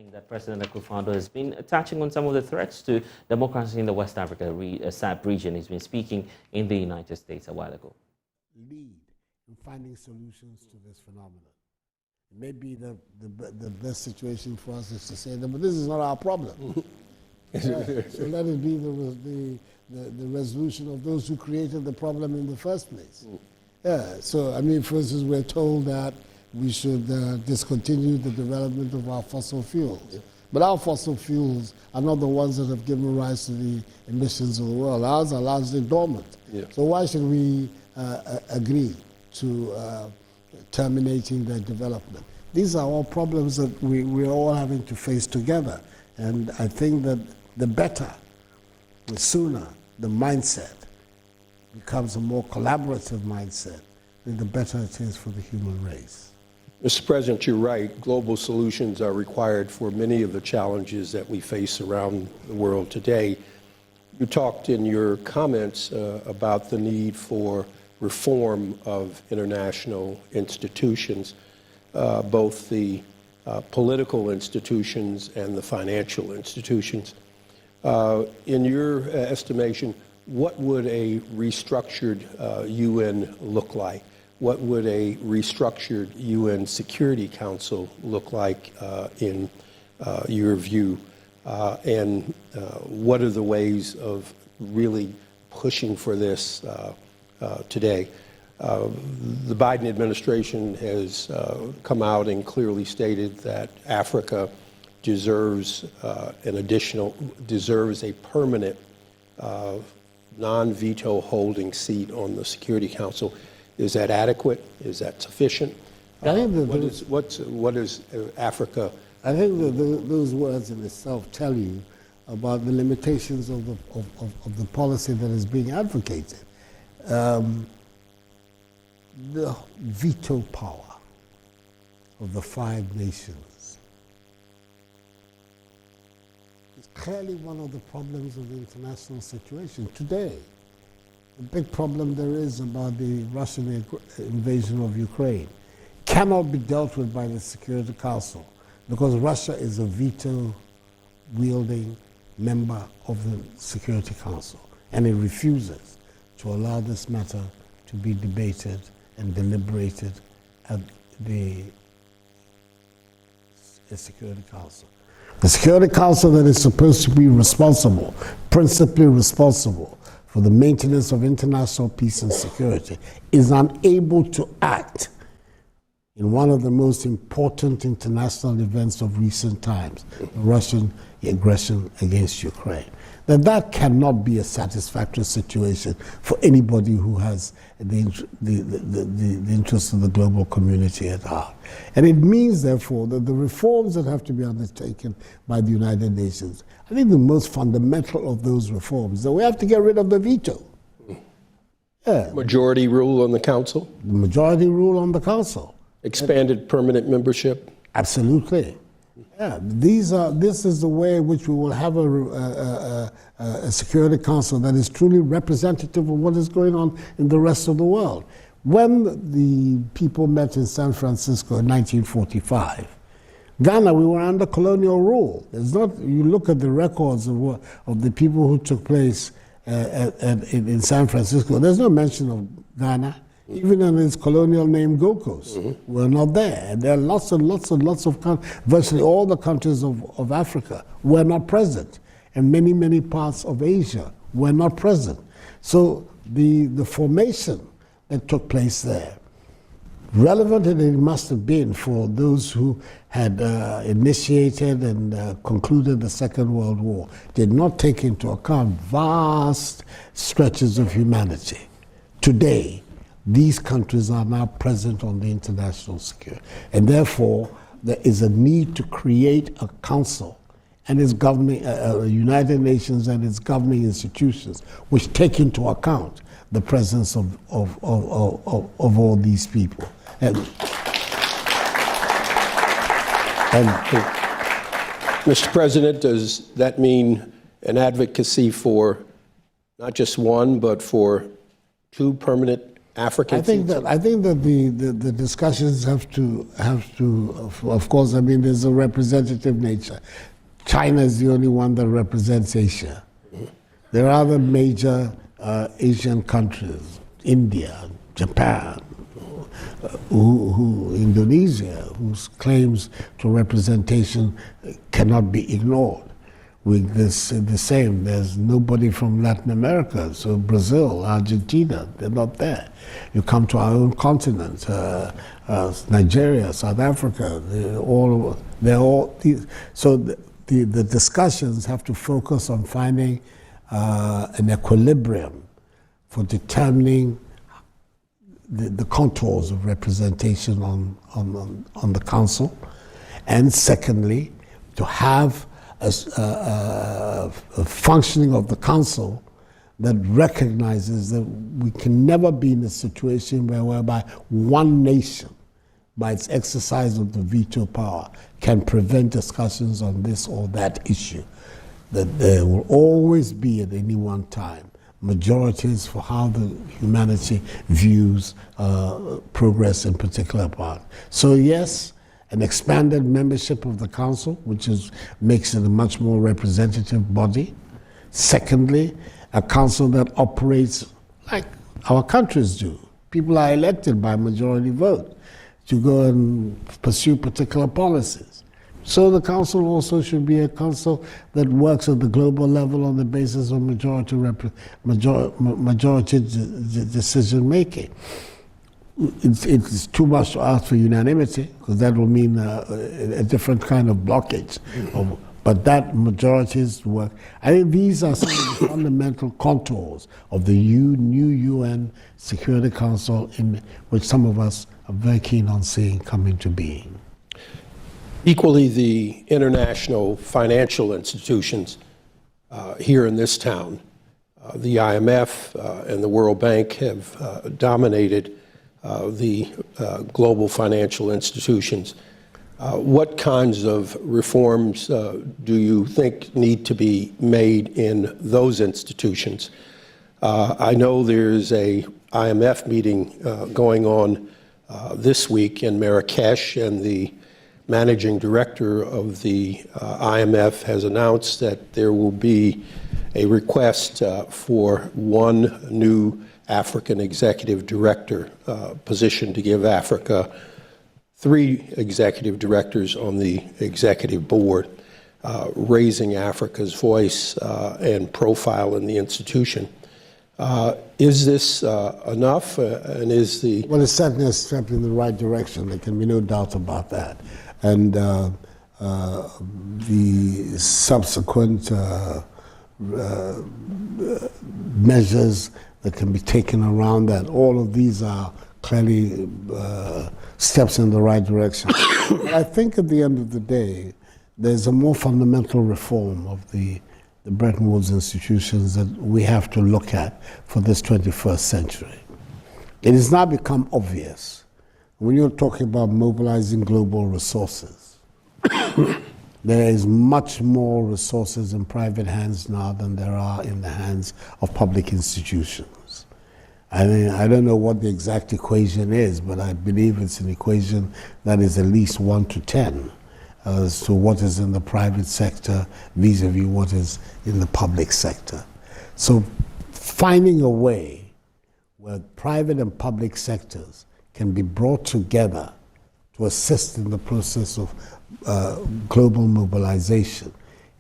That President Akufo-Addo has been touching on some of the threats to democracy in the West Africa SAP region. He's been speaking in the United States a while ago. Lead in finding solutions to this phenomenon. Maybe the best situation for us is to say that, but this is not our problem. So let it be the resolution of those who created the problem in the first place. So I mean, for instance, we're told that we should discontinue the development of our fossil fuels. But our fossil fuels are not the ones that have given rise to the emissions of the world. Ours are largely dormant. So why should we agree to terminating their development? These are all problems that we're all having to face together. And I think that the better, the sooner the mindset becomes a more collaborative mindset, then the better it is for the human race. Mr. President, you're right. Global solutions are required for many of the challenges that we face around the world today. You talked in your comments about the need for reform of international institutions, both the political institutions and the financial institutions. In your estimation, what would a restructured UN look like? What would a restructured UN Security Council look like in your view? And what are the ways of really pushing for this today? The Biden administration has come out and clearly stated that Africa deserves deserves a permanent non-veto holding seat on the Security Council. Is that adequate? Is that sufficient? I think what is Africa? I think that those words in itself tell you about the limitations of the policy that is being advocated. The veto power of the 5 nations is clearly one of the problems of the international situation today. The big problem there is about the Russian invasion of Ukraine cannot be dealt with by the Security Council because Russia is a veto-wielding member of the Security Council, and it refuses to allow this matter to be debated and deliberated at the Security Council. The Security Council that is supposed to be responsible, principally responsible, for the maintenance of international peace and security, is unable to act in one of the most important international events of recent times, the Russian aggression against Ukraine. That cannot be a satisfactory situation for anybody who has the interests of the global community at heart. And it means, therefore, that the reforms that have to be undertaken by the United Nations, I think the most fundamental of those reforms is that we have to get rid of the veto. Majority rule on the Council? The majority rule on the Council. Expanded permanent membership? Absolutely. This is the way in which we will have a Security Council that is truly representative of what is going on in the rest of the world. When the people met in San Francisco in 1945, Ghana, we were under colonial rule. You look at the records of the people who took place in San Francisco, there's no mention of Ghana. Even in its colonial name, Gold Coast, we're not there. And there are lots and lots and lots of virtually all the countries of Africa were not present. And many, many parts of Asia were not present. So the formation that took place there, relevant as it must have been for those who had initiated and concluded the Second World War, did not take into account vast stretches of humanity. Today, these countries are now present on the international security. And therefore, there is a need to create a council and its governing, United Nations and its governing institutions, which take into account the presence of all these people. And Mr. President, does that mean an advocacy for not just one, but for 2 permanent African I think that the discussions have to of course, I mean, there's a representative nature. China is the only one that represents Asia. There are other major Asian countries, India, Japan, Indonesia, whose claims to representation cannot be ignored. With this, the same, there's nobody from Latin America, so Brazil, Argentina, they're not there. You come to our own continent, Nigeria, South Africa, so the discussions have to focus on finding an equilibrium for determining the contours of representation on the council, and secondly, to have a functioning of the council that recognizes that we can never be in a situation whereby one nation, by its exercise of the veto power, can prevent discussions on this or that issue. That there will always be at any one time majorities for how the humanity views progress in particular part. So yes, an expanded membership of the council, which makes it a much more representative body. Secondly, a council that operates like our countries do. People are elected by majority vote to go and pursue particular policies. So the council also should be a council that works at the global level on the basis of majority decision making. It's too much to ask for unanimity, because that will mean a different kind of blockage. But that majorities work. I think these are some of the fundamental contours of the new UN Security Council, in which some of us are very keen on seeing come into being. Equally, the international financial institutions here in this town, the IMF and the World Bank, have dominated the global financial institutions. What kinds of reforms do you think need to be made in those institutions? I know there's a IMF meeting going on this week in Marrakesh, and the managing director of the IMF has announced that there will be a request for one new African executive director position to give Africa 3 executive directors on the executive board, raising Africa's voice and profile in the institution. Is this enough? And is the... Well, it's certainly a step in the right direction. There can be no doubt about that. And the subsequent measures that can be taken around that, all of these are clearly steps in the right direction. But I think at the end of the day, there's a more fundamental reform of the Bretton Woods institutions that we have to look at for this 21st century. It has now become obvious when you're talking about mobilizing global resources. There is much more resources in private hands now than there are in the hands of public institutions. I mean, I don't know what the exact equation is, but I believe it's an equation that is at least 1 to 10 as to what is in the private sector vis-a-vis what is in the public sector. So finding a way where private and public sectors can be brought together to assist in the process of global mobilization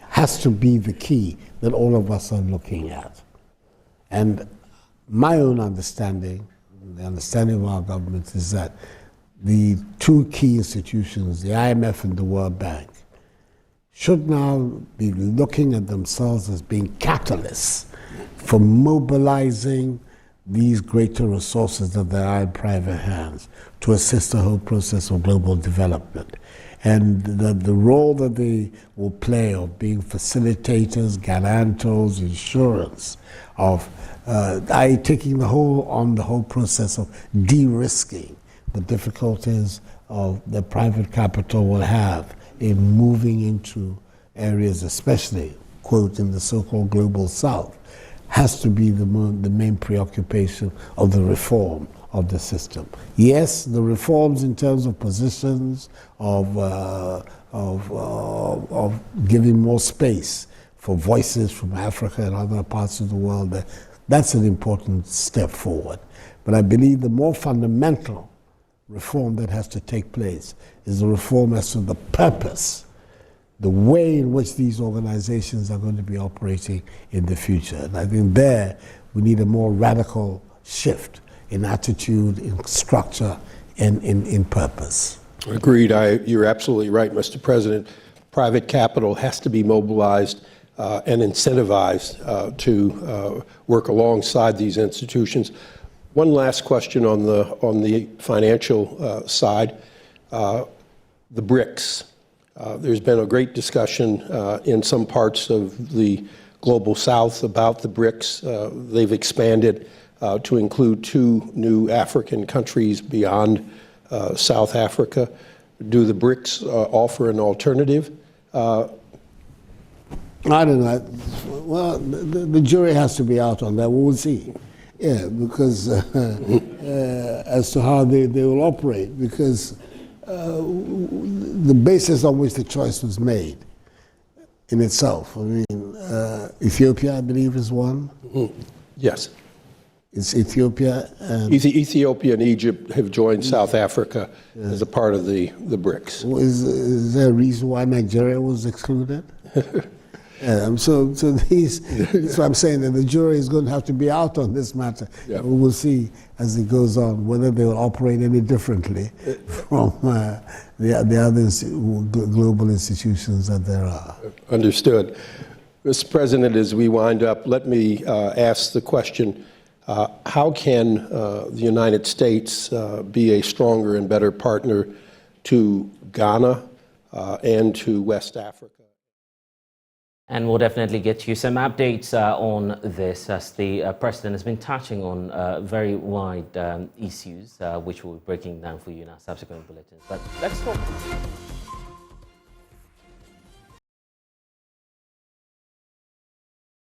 has to be the key that all of us are looking at. And my own understanding, the understanding of our government, is that the 2 key institutions, the IMF and the World Bank, should now be looking at themselves as being catalysts for mobilizing these greater resources that there are in private hands to assist the whole process of global development. And the role that they will play of being facilitators, guarantors, insurance, of taking the whole process of de-risking the difficulties of the private capital will have in moving into areas, especially, quote, in the so-called global south, has to be the main preoccupation of the reform of the system. Yes, the reforms in terms of positions, of giving more space for voices from Africa and other parts of the world, that's an important step forward. But I believe the more fundamental reform that has to take place is the reform as to the purpose, the way in which these organizations are going to be operating in the future. And I think there we need a more radical shift in attitude, in structure, and in purpose. Agreed. You're absolutely right, Mr. President. Private capital has to be mobilized and incentivized to work alongside these institutions. One last question on the financial side. The BRICS. There's been a great discussion in some parts of the global south about the BRICS. They've expanded to include 2 new African countries beyond South Africa. Do the BRICS offer an alternative? I don't know. Well, the jury has to be out on that. We will see. Yeah, because as to how they will operate, because the basis on which the choice was made in itself. I mean, Ethiopia, I believe, is one. Mm-hmm. Yes. It's Ethiopia and... Ethiopia and Egypt have joined South Africa as a part of the BRICS. Is there a reason why Nigeria was excluded? So that's what I'm saying, that the jury is going to have to be out on this matter. Yep. We will see as it goes on whether they will operate any differently from the other global institutions that there are. Understood. Mr. President, as we wind up, let me ask the question, how can the United States be a stronger and better partner to Ghana and to West Africa? And we'll definitely get you some updates on this, as the President has been touching on very wide issues, which we'll be breaking down for you in our subsequent bulletins. But let's talk.